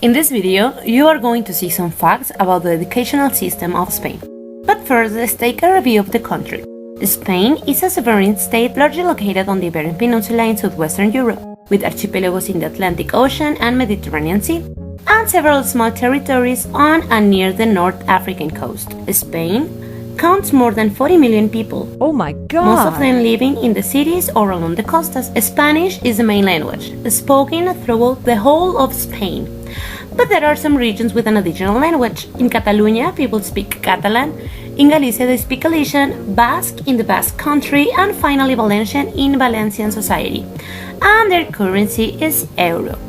In this video, you are going to see some facts about the educational system of Spain. But first, let's take a review of the country. Spain is a sovereign state largely located on the Iberian Peninsula in southwestern Europe, with archipelagos in the Atlantic Ocean and Mediterranean Sea, and several small territories on and near the North African coast. Spain counts more than 40 million people. Oh my god! Most of them living in the cities or along the coastas. Spanish is the main language, spoken throughout the whole of Spain. But there are some regions with an additional language. In Catalonia, people speak Catalan. In Galicia, they speak Galician, Basque in the Basque country, and finally Valencian in Valencian society. And their currency is euro.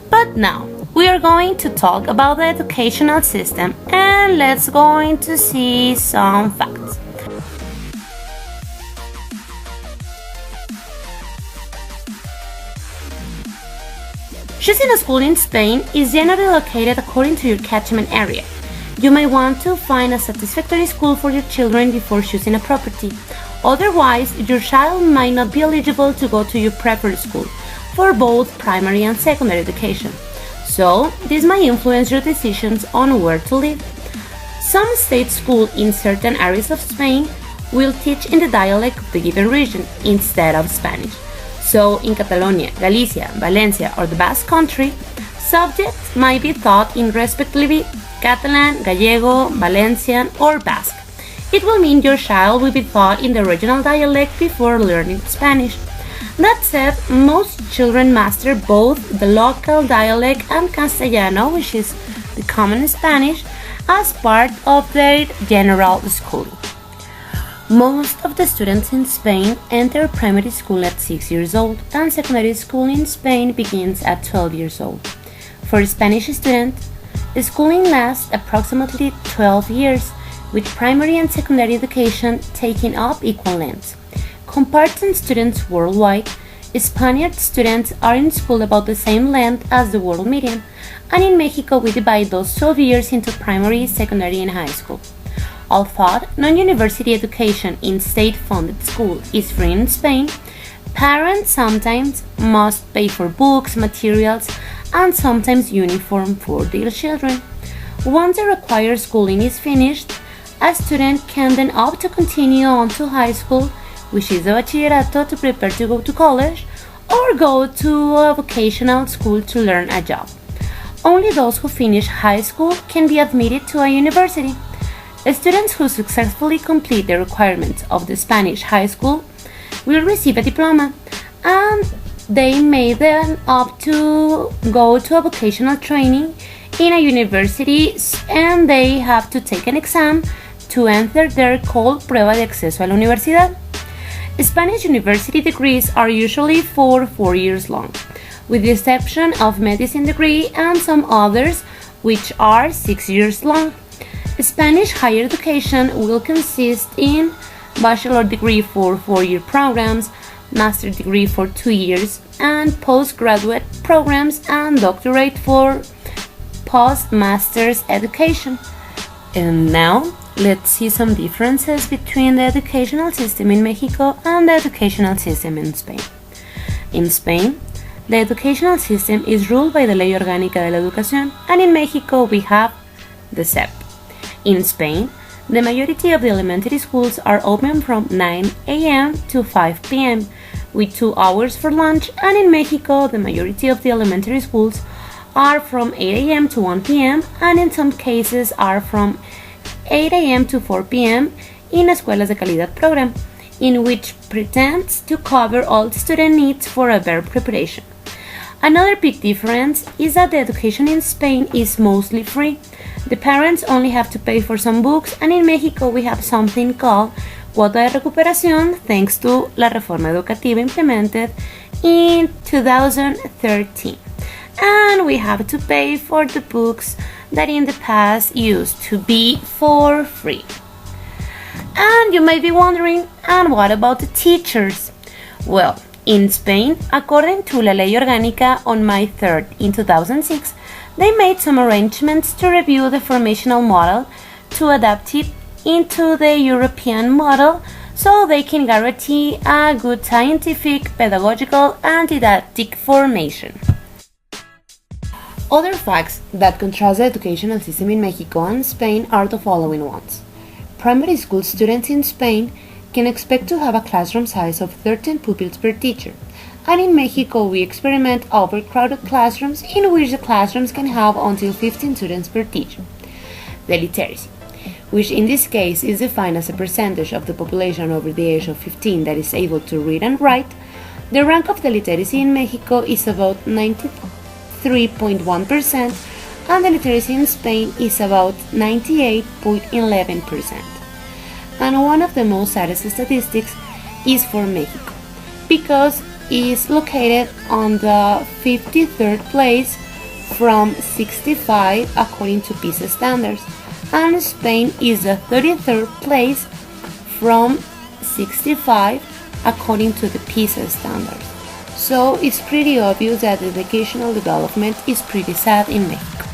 But now, we are going to talk about the educational system, and let's going to see some facts. Choosing a school in Spain is generally located according to your catchment area. You may want to find a satisfactory school for your children before choosing a property. Otherwise, your child might not be eligible to go to your preferred school for both primary and secondary education. So, this might influence your decisions on where to live. Some state schools in certain areas of Spain will teach in the dialect of the given region instead of Spanish. So, in Catalonia, Galicia, Valencia, or the Basque country, subjects might be taught in respectively Catalan, Gallego, Valencian, or Basque. It will mean your child will be taught in the regional dialect before learning Spanish. That said, most children master both the local dialect and Castellano, which is the common Spanish, as part of their general schooling. Most of the students in Spain enter primary school at 6 years old, and secondary school in Spain begins at 12 years old. For Spanish students, schooling lasts approximately 12 years, with primary and secondary education taking up equal lengths. Compared to students worldwide, Spaniard students are in school about the same length as the world median, and in Mexico we divide those 12 years into primary, secondary, and high school. Although non-university education in state-funded school is free in Spain, parents sometimes must pay for books, materials, and sometimes uniform for their children. Once the required schooling is finished, a student can then opt to continue on to high school, which is a bachillerato to prepare to go to college, or go to a vocational school to learn a job. Only those who finish high school can be admitted to a university. Students who successfully complete the requirements of the Spanish high school will receive a diploma, and they may then opt to go to a vocational training in a university, and they have to take an exam to enter their called Prueba de Acceso a la Universidad. Spanish university degrees are usually 4 years long, with the exception of medicine degree and some others which are 6 years long. Spanish higher education will consist in bachelor degree for 4-year programs, master degree for 2 years, and postgraduate programs and doctorate for postmaster's education. And now, let's see some differences between the educational system in Mexico and the educational system in Spain. In Spain, the educational system is ruled by the Ley Orgánica de la Educación, and in Mexico we have the SEP. In Spain, the majority of the elementary schools are open from 9 a.m. to 5 p.m., with 2 hours for lunch, and in Mexico, the majority of the elementary schools are from 8 a.m. to 1 p.m., and in some cases are from 8 a.m. to 4 p.m. in Escuelas de Calidad program, in which pretends to cover all student needs for a better preparation. Another big difference is that the education in Spain is mostly free. The parents only have to pay for some books, and in Mexico we have something called cuota de recuperación, thanks to la reforma educativa implemented in 2013. And we have to pay for the books that in the past used to be for free. And you might be wondering, and what about the teachers? Well, in Spain, according to La Ley Orgánica on May 3rd in 2006, they made some arrangements to review the formational model to adapt it into the European model so they can guarantee a good scientific, pedagogical, and didactic formation. Other facts that contrast the educational system in Mexico and Spain are the following ones. Primary school students in Spain can expect to have a classroom size of 13 pupils per teacher, and in Mexico we experiment overcrowded classrooms in which the classrooms can have until 15 students per teacher. The literacy, which in this case is defined as a percentage of the population over the age of 15 that is able to read and write. The rank of the literacy in Mexico is about 93.1%, and the literacy in Spain is about 98.11%. And one of the most saddest statistics is for Mexico, because it is located on the 53rd place from 65 according to PISA standards, and Spain is the 33rd place from 65 according to the PISA standards. So it's pretty obvious that the educational development is pretty sad in Mexico.